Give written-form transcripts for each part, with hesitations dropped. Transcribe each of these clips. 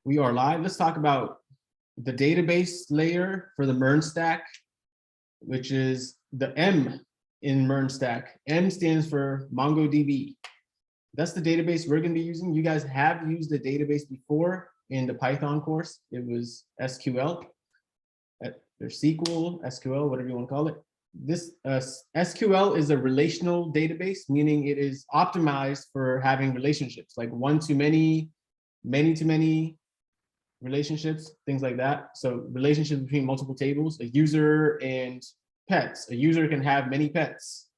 We are live. Let's talk about the database layer for the MERN stack, which is the M in MERN stack. M stands for MongoDB. That's the database we're going to be using. You guys have used the database before in the Python course. It was SQL, or SQL, SQL, whatever you want to call it. This SQL is a relational database, meaning it is optimized for having relationships like one-to-many, many-to-many relationships, things like that. So relationships between multiple tables, a user and pets. A user can have many pets,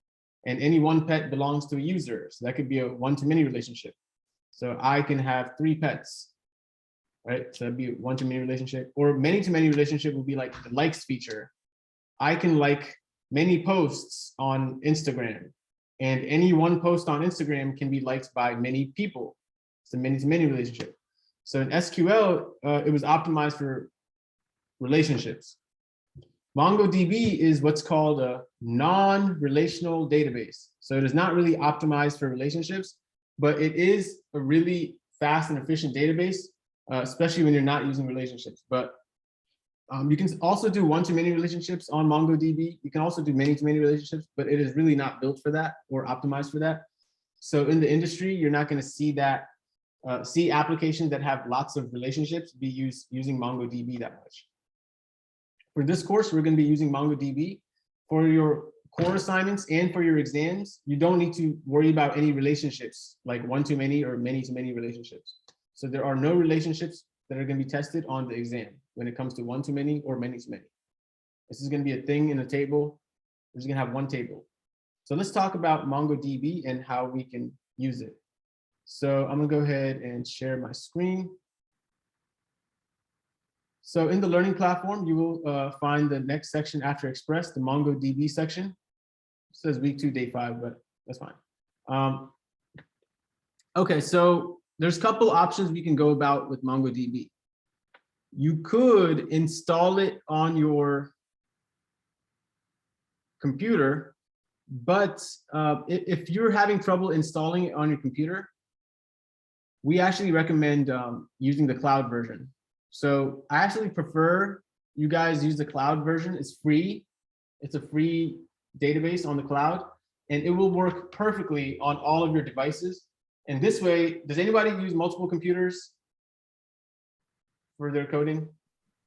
and any one pet belongs to a user. So that could be a one-to-many relationship. So I can have 3 pets, right? So that'd be a one-to-many relationship. Or many-to-many relationship would be like the likes feature. I can like many posts on Instagram, and any one post on Instagram can be liked by many people. It's a many-to-many relationship. So in SQL, it was optimized for relationships. MongoDB is what's called a non-relational database. So it is not really optimized for relationships, but it is a really fast and efficient database, especially when you're not using relationships. But you can also do one-to-many relationships on MongoDB. You can also do many-to-many relationships, but it is really not built for that or optimized for that. So in the industry, you're not going to see that, see applications that have lots of relationships be using MongoDB that much. For this course, we're going to be using MongoDB. For your core assignments and for your exams, you don't need to worry about any relationships like one-to-many or many-to-many relationships. So there are no relationships that are going to be tested on the exam when it comes to one-to-many or many-to-many. This is going to be a thing in a table. We're just going to have one table. So let's talk about MongoDB and how we can use it. So I'm going to go ahead and share my screen. So in the learning platform, you will find the next section after Express, the MongoDB section. It says week 2, day 5, but that's fine. Okay, so there's a couple options we can go about with MongoDB. You could install it on your computer, but if you're having trouble installing it on your computer, we actually recommend using the cloud version. So I actually prefer you guys use the cloud version. It's free. It's a free database on the cloud, and it will work perfectly on all of your devices. And this way, does anybody use multiple computers for their coding?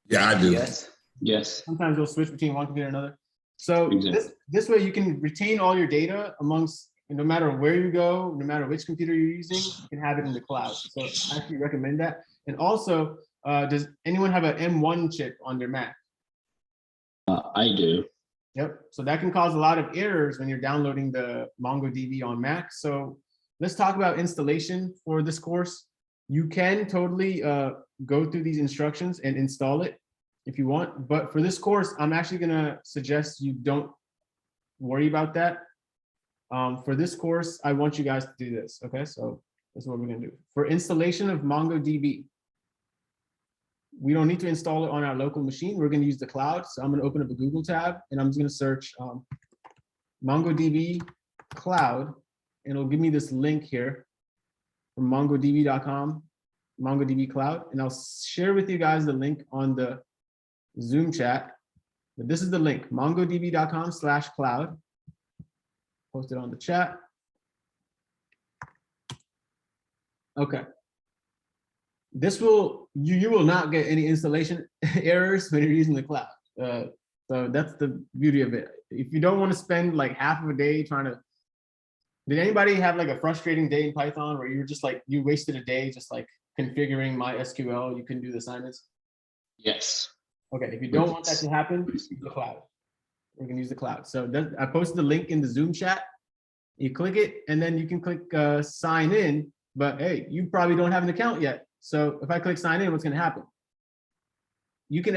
Yeah, I do. Yes. Yes. Sometimes you'll switch between one computer and another. So Exactly. this way you can retain all your data amongst, no matter where you go, no matter which computer you're using, you can have it in the cloud. So I actually recommend that. And also, does anyone have an M1 chip on their Mac? I do. Yep. So that can cause a lot of errors when you're downloading the MongoDB on Mac. So let's talk about installation for this course. You can totally go through these instructions and install it if you want. But for this course, I'm actually going to suggest you don't worry about that. For this course, I want you guys to do this. Okay, so that's what we're going to do. For installation of MongoDB, we don't need to install it on our local machine. We're going to use the cloud. So I'm going to open up a Google tab, and I'm just going to search MongoDB cloud, and it'll give me this link here from mongodb.com, MongoDB cloud. And I'll share with you guys the link on the Zoom chat. But this is the link, mongodb.com/cloud. Post it on the chat. Okay. This will, you will not get any installation errors when you're using the cloud. So that's the beauty of it. If you don't want to spend like half of a day trying to, did anybody have like a frustrating day in Python where you're just like, you wasted a day just like configuring MySQL, you couldn't do the assignments? Yes. Okay, if you don't want that to happen, use the cloud. We're gonna use the cloud. So I posted the link in the Zoom chat. You click it, and then you can click sign in, but hey, you probably don't have an account yet. So if I click sign in, what's gonna happen? You can,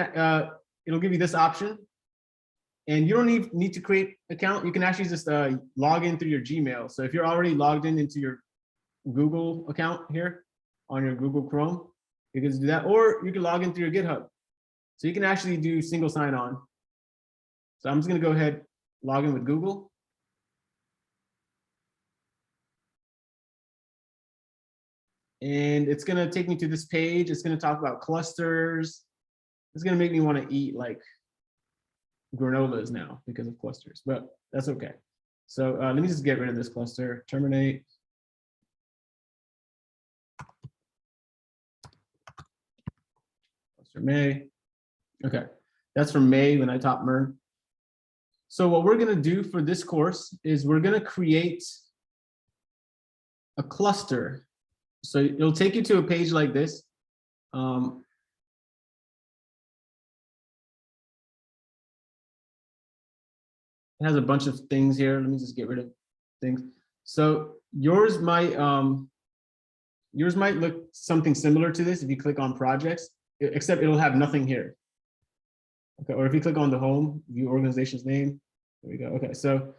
it'll give you this option, and you don't need to create an account. You can actually just log in through your Gmail. So if you're already logged in into your Google account here on your Google Chrome, you can do that, or you can log in through your GitHub. So you can actually do single sign-on. So I'm just gonna go ahead, log in with Google. and it's gonna take me to this page. It's gonna talk about clusters. It's gonna make me want to eat like granolas now because of clusters, but that's okay. So let me just get rid of this cluster, terminate. Cluster May. Okay, that's from May when I taught MERN. So what we're gonna do for this course is we're gonna create a cluster. So it'll take you to a page like this. It has a bunch of things here. Let me just get rid of things. So yours might look something similar to this if you click on projects, except it'll have nothing here. Okay, or if you click on the home, view organization's name, there we go. Okay, so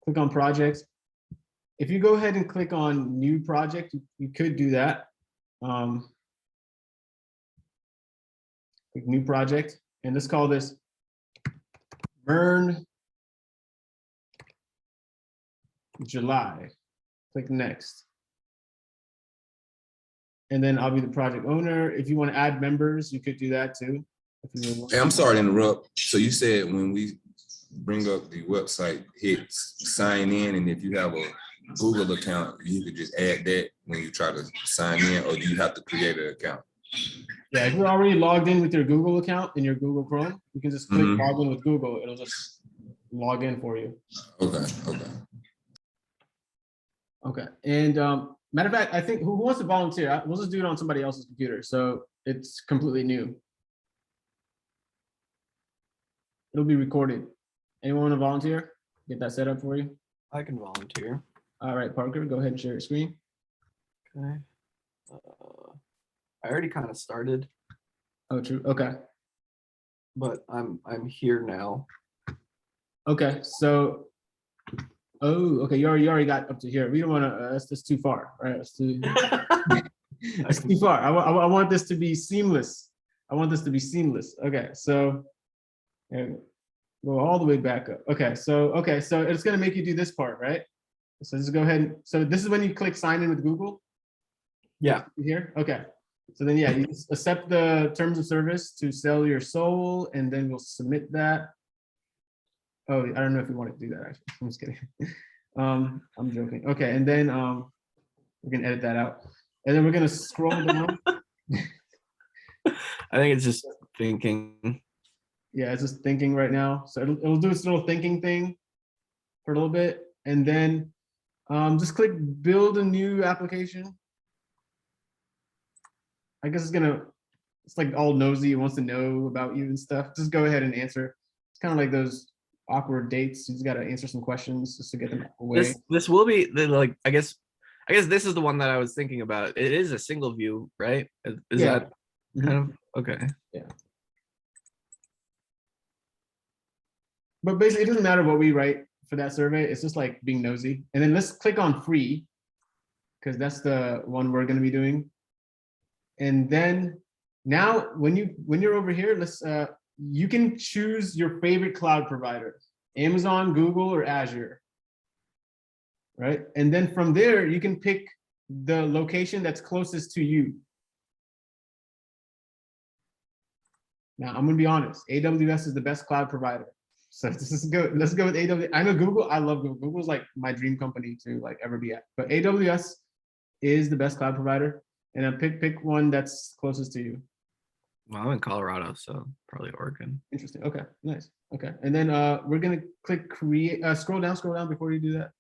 click on projects. If you go ahead and click on new project, you could do that. Click new project, and let's call this MERN July. Click next. And then I'll be the project owner. If you want to add members, you could do that too. Hey, I'm sorry to interrupt. So you said when we bring up the website, hit sign in, and if you have a Google account, you could just add that when you try to sign in, or do you have to create an account? Yeah, if you're already logged in with your Google account in your Google Chrome, you can just click log in with Google. It'll just log in for you. Okay. Okay. And matter of fact, I think who wants to volunteer? We'll just do it on somebody else's computer. So it's completely new. It'll be recorded. Anyone want to volunteer? Get that set up for you? I can volunteer. All right, Parker, go ahead and share your screen. Okay. I already kind of started, Oh, true. Okay. but I'm here now. Okay. So, oh, okay. You already got up to here. We don't want to. That's too far. All right. That's too far. I want this to be seamless. I want this to be seamless. Okay. So, and go all the way back up. Okay. So it's gonna make you do this part, right? So just go ahead. So this is when you click sign in with Google. Yeah. Here. Okay. So then, yeah, you just accept the terms of service to sell your soul, and then we'll submit that. Oh, I don't know if we want to do that. Actually, I'm just kidding. I'm joking. Okay, and then we're gonna edit that out, and then we're gonna scroll down. I think it's just thinking. Yeah, it's just thinking right now. So it'll do its little thinking thing for a little bit, and then just click build a new application. I guess it's like all nosy. It wants to know about you and stuff. Just go ahead and answer. It's kind of like those awkward dates. You just got to answer some questions just to get them away. This will be like, I guess this is the one that I was thinking about. It is a single view, right? Is that kind of okay? Yeah. But basically, it doesn't matter what we write for that survey. It's just like being nosy. And then let's click on free, because that's the one we're going to be doing. And then now when you're over here, you can choose your favorite cloud provider, Amazon, Google, or Azure. Right? And then from there, you can pick the location that's closest to you. Now, I'm gonna be honest, AWS is the best cloud provider. So let's go with AWS. I know Google, I love Google. Google's like my dream company to like ever be at. But AWS is the best cloud provider. And pick one that's closest to you. Well, I'm in Colorado, so probably Oregon. Interesting. Okay, nice. Okay, and then we're gonna click create. Scroll down before you do that.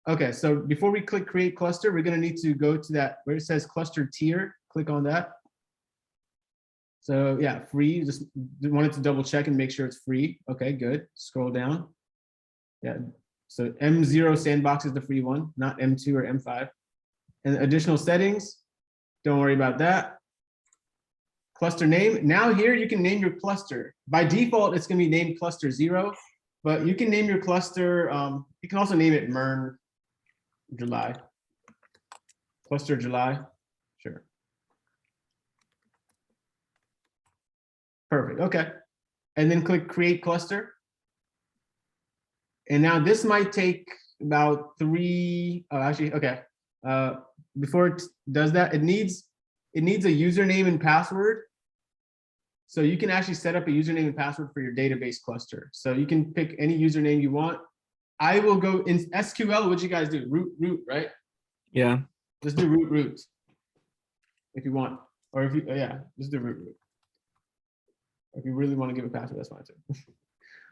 Okay, so before we click create cluster, we're gonna need to go to that where it says cluster tier. Click on that. So yeah, free. Just wanted to double check and make sure it's free. Okay, good. Scroll down. Yeah. So M0 sandbox is the free one, not M2 or M5. And additional settings. Don't worry about that. Cluster name. Now here you can name your cluster. By default, it's going to be named cluster 0, but you can name your cluster. You can also name it MERN July. Cluster July. Sure. Perfect. Okay. And then click create cluster. And now this might take about 3. Oh, actually, okay. before it does that, it needs a username and password. So you can actually set up a username and password for your database cluster. So you can pick any username you want. I will go in SQL. What you guys do? Root, right? Yeah. Just do root if you want, or if you yeah, just do root. If you really want to give a password, that's fine too.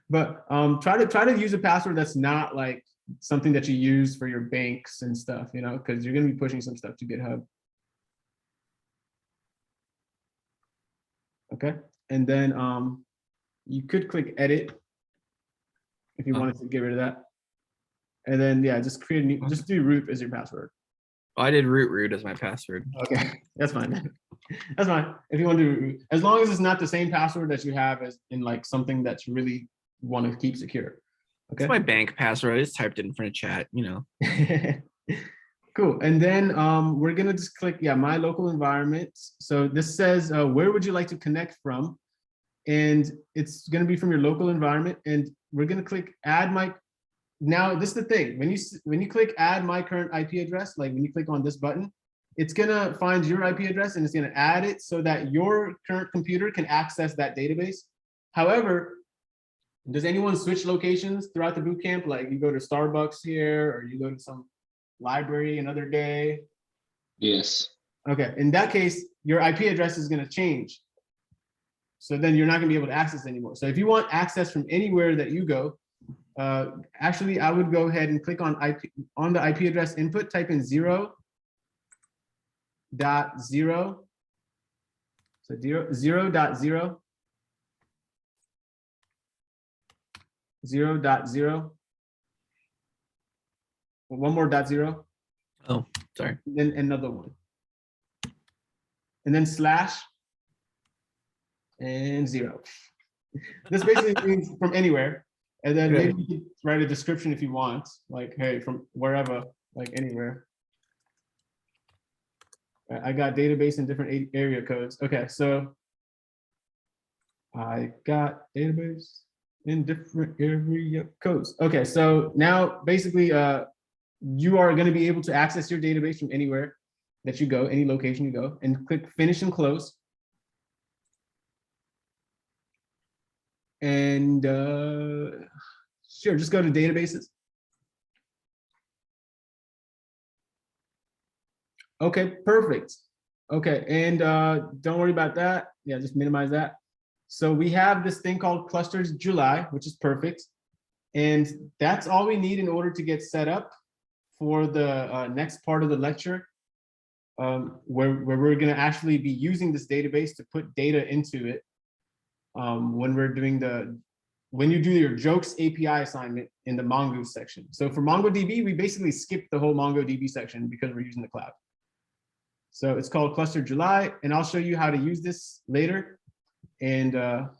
But try to use a password that's not like something that you use for your banks and stuff, you know, because you're gonna be pushing some stuff to GitHub. Okay, and then you could click edit if you wanted to get rid of that. And then yeah, just create a new, just do root as your password. Oh, I did root as my password. Okay, that's fine. That's fine. If you want to do root, as long as it's not the same password that you have as in like something that you really want to keep secure. Okay. It's my bank password. I just typed it in front of chat, you know. Cool. And then we're gonna just click, yeah, my local environment. So this says, where would you like to connect from? And it's gonna be from your local environment. And we're gonna click add my, now this is the thing, when you click add my current IP address, like when you click on this button, it's gonna find your IP address and it's gonna add it so that your current computer can access that database. However, does anyone switch locations throughout the boot camp? Like you go to Starbucks here, or you go to some library another day? Yes. Okay, in that case, your IP address is going to change. So then you're not going to be able to access anymore. So if you want access from anywhere that you go, actually, I would go ahead and click on the IP address input, type in 0.0. So 0.0. 0.0. One more .0. Oh, sorry. Then another one. And then slash and 0. This basically means from anywhere. And then maybe you can write a description if you want, like, hey, from wherever, like anywhere. I got database in different area codes. Okay, so I got database in different area codes. Okay, so now basically you are going to be able to access your database from anywhere that you go, any location you go, and click finish and close. And sure, just go to databases. Okay, perfect. Okay, and don't worry about that. Yeah, just minimize that. So we have this thing called clusters July, which is perfect. And that's all we need in order to get set up for the next part of the lecture, where we're going to actually be using this database to put data into it. When we're doing when you do your jokes API assignment in the Mongoose section. So for MongoDB, we basically skipped the whole MongoDB section because we're using the cloud. So it's called Cluster July, and I'll show you how to use this later. And let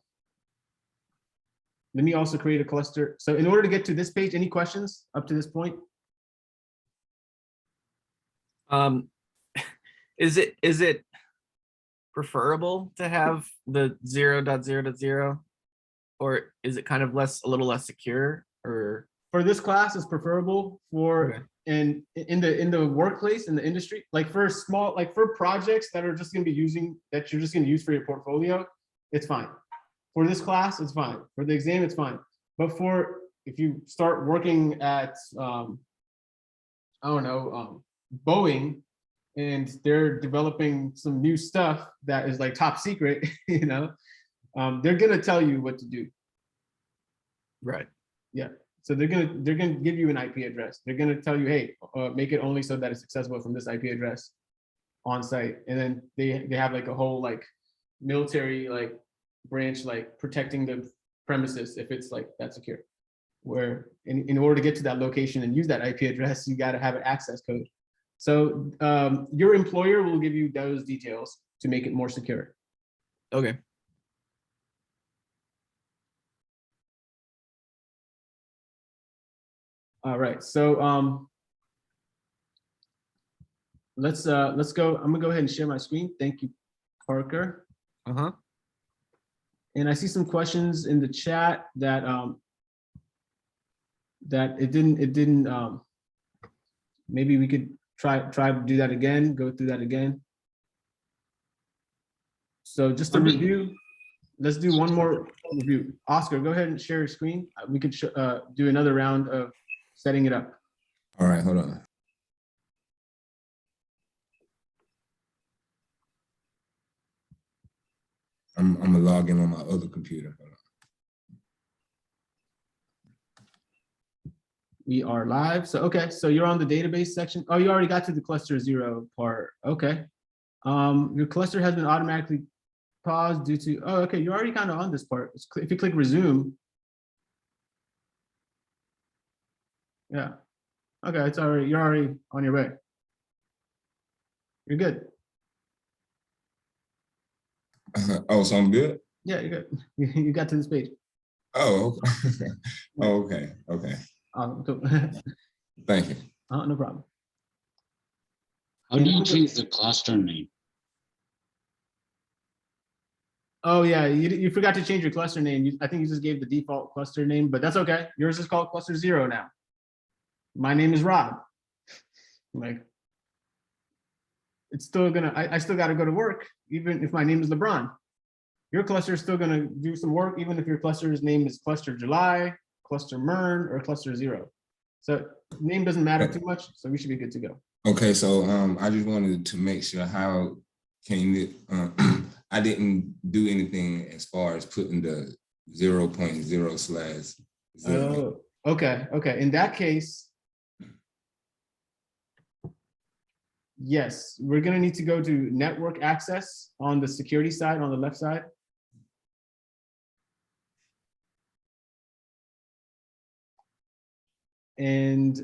me also create a cluster. So in order to get to this page, any questions up to this point? Is it preferable to have the 0.0.0, or is it kind of a little less secure? Or for this class, it's preferable for okay. And in the workplace, in the industry, like for small, like for projects that are just going to be that you're just going to use for your portfolio, it's fine. For this class, it's fine. For the exam, it's fine. But for if you start working at I don't know, Boeing, and they're developing some new stuff that is like top secret, you know, they're gonna tell you what to do. Right. Yeah. So they're gonna give you an IP address. They're gonna tell you, hey, make it only so that it's accessible from this IP address on site. And then they have like a whole like military like branch like protecting the premises if it's like that secure. Where in order to get to that location and use that IP address, you got to have an access code. So your employer will give you those details to make it more secure. Okay. All right. So let's go. I'm gonna go ahead and share my screen. Thank you, Parker. Uh-huh. And I see some questions in the chat that that it didn't maybe we could try to do that again, go through that again. So just to Okay. review, let's do one more review. Oscar, go ahead and share your screen. We could do another round of setting it up. All right, hold on. I'm gonna log in on my other computer. Hold on. We are live. So, okay, so you're on the database section. Oh, you already got to the cluster 0 part. Okay. Your cluster has been automatically paused due to, oh, okay, you're already kind of on this part. If you click resume. Yeah. Okay, you're already on your way. You're good. Oh, so I'm good? Yeah, you're good. You got to this page. Oh, okay. Oh, okay. Okay. Cool. Thank you. No problem. How do you change the cluster name? Oh yeah, you forgot to change your cluster name. I think you just gave the default cluster name, but that's okay. Yours is called cluster 0 now. My name is Rob. Like, it's still gonna, I still gotta go to work, even if my name is LeBron. Your cluster is still gonna do some work, even if your cluster's name is cluster July, cluster Mern, or cluster 0. So name doesn't matter too much, so we should be good to go. Okay, so I just wanted to make sure how can you, I didn't do anything as far as putting the 0.0/0. Oh, okay, okay. In that case, yes, we're gonna need to go to network access on the security side, on the left side. And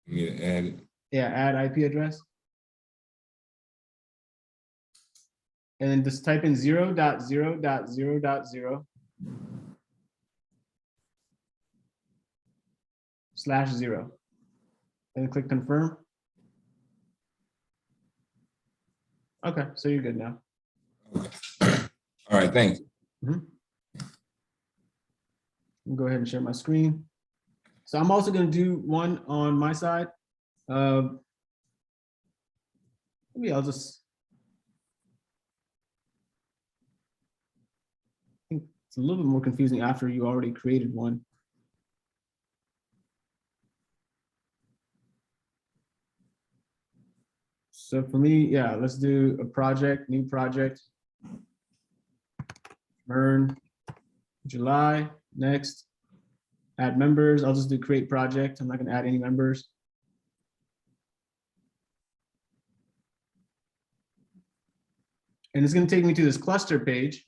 Yeah, add IP address. And then just type in 0.0.0.0/0. And click confirm. Okay, so you're good now. all right, thank you. I'll go ahead and share my screen. So I'm also going to do one on my side. Maybe I'll just, I think it's a little bit more confusing after you already created one. So for me, yeah, let's do a project, new project. Earn July, next. Add members, I'll just do create project. I'm not gonna add any members. And it's gonna take me to this cluster page.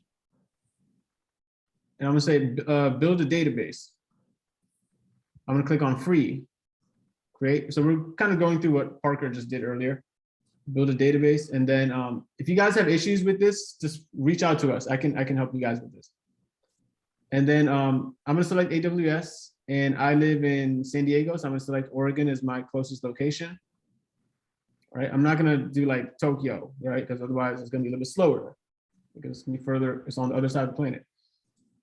And I'm gonna say, build a database. I'm gonna click on free, create. So we're kind of going through what Parker just did earlier. Build a database, and then if you guys have issues with this, just reach out to us. I can help you guys with this. And then I'm gonna select AWS, and I live in San Diego, so I'm gonna select Oregon as my closest location. All right, I'm not gonna do like Tokyo, right? Because otherwise it's gonna be a little bit slower because it's gonna be further. It's on the other side of the planet.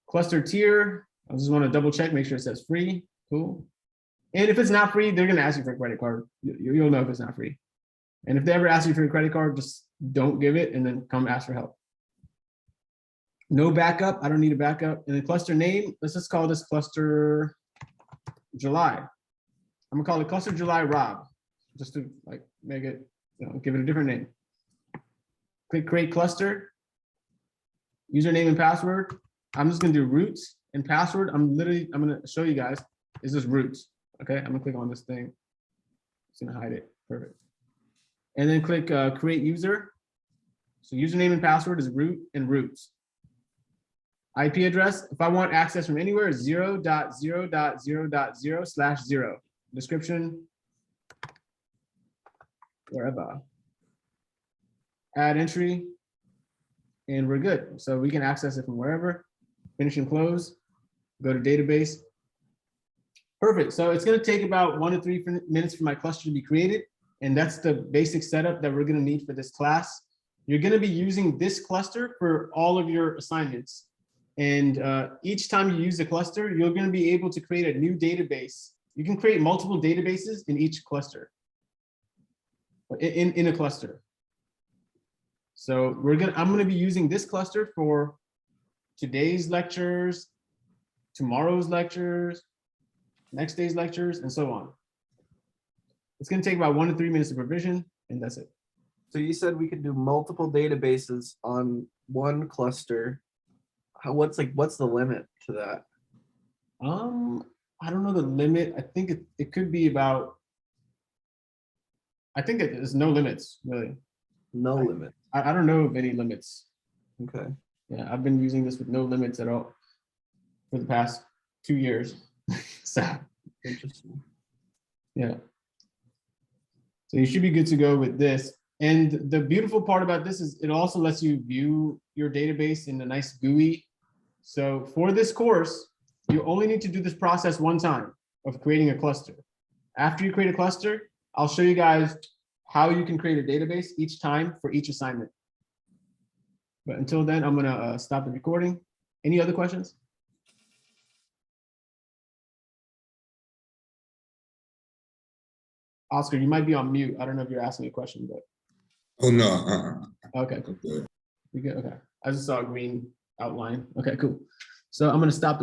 Cluster tier. I just want to double check, make sure it says free. Cool. And if it's not free, they're gonna ask you for a credit card. You'll know if it's not free. And if they ever ask you for a credit card, just don't give it and then come ask for help. No backup, I don't need a backup. And the cluster name, let's just call this cluster July. I'm gonna call it cluster July Rob, just to like make it, give it a different name. Click create cluster, username and password. I'm just gonna do root and password. I'm gonna show you guys, is this root. Okay, I'm gonna click on this thing. It's gonna hide it, perfect. And then click create user. So username and password is root and roots. IP address, if I want access from anywhere, is 0.0.0.0/0. Description, wherever. Add entry, and we're good. So we can access it from wherever. Finish and close, go to database. Perfect, so it's gonna take about 1 to 3 minutes for my cluster to be created. And that's the basic setup that we're gonna need for this class. You're gonna be using this cluster for all of your assignments. And each time you use the cluster, you're gonna be able to create a new database. You can create multiple databases in each cluster. in a cluster. So I'm gonna be using this cluster for today's lectures, tomorrow's lectures, next day's lectures, and so on. It's gonna take about 1 to 3 minutes to provision, and that's it. So you said we could do multiple databases on one cluster. What's the limit to that? I don't know the limit. I think it could be about, I think there's no limits, really. No limit. I don't know of any limits. Okay. Yeah, I've been using this with no limits at all for the past 2 years. So Interesting. yeah. So you should be good to go with this. And the beautiful part about this is it also lets you view your database in a nice GUI. So for this course, you only need to do this process one time of creating a cluster. After you create a cluster, I'll show you guys how you can create a database each time for each assignment. But until then, I'm gonna stop the recording. Any other questions? Oscar, you might be on mute. I don't know if you're asking a question, but Oh, no, okay, cool. You good? Okay. I just saw a green outline. Okay, cool. So I'm gonna stop the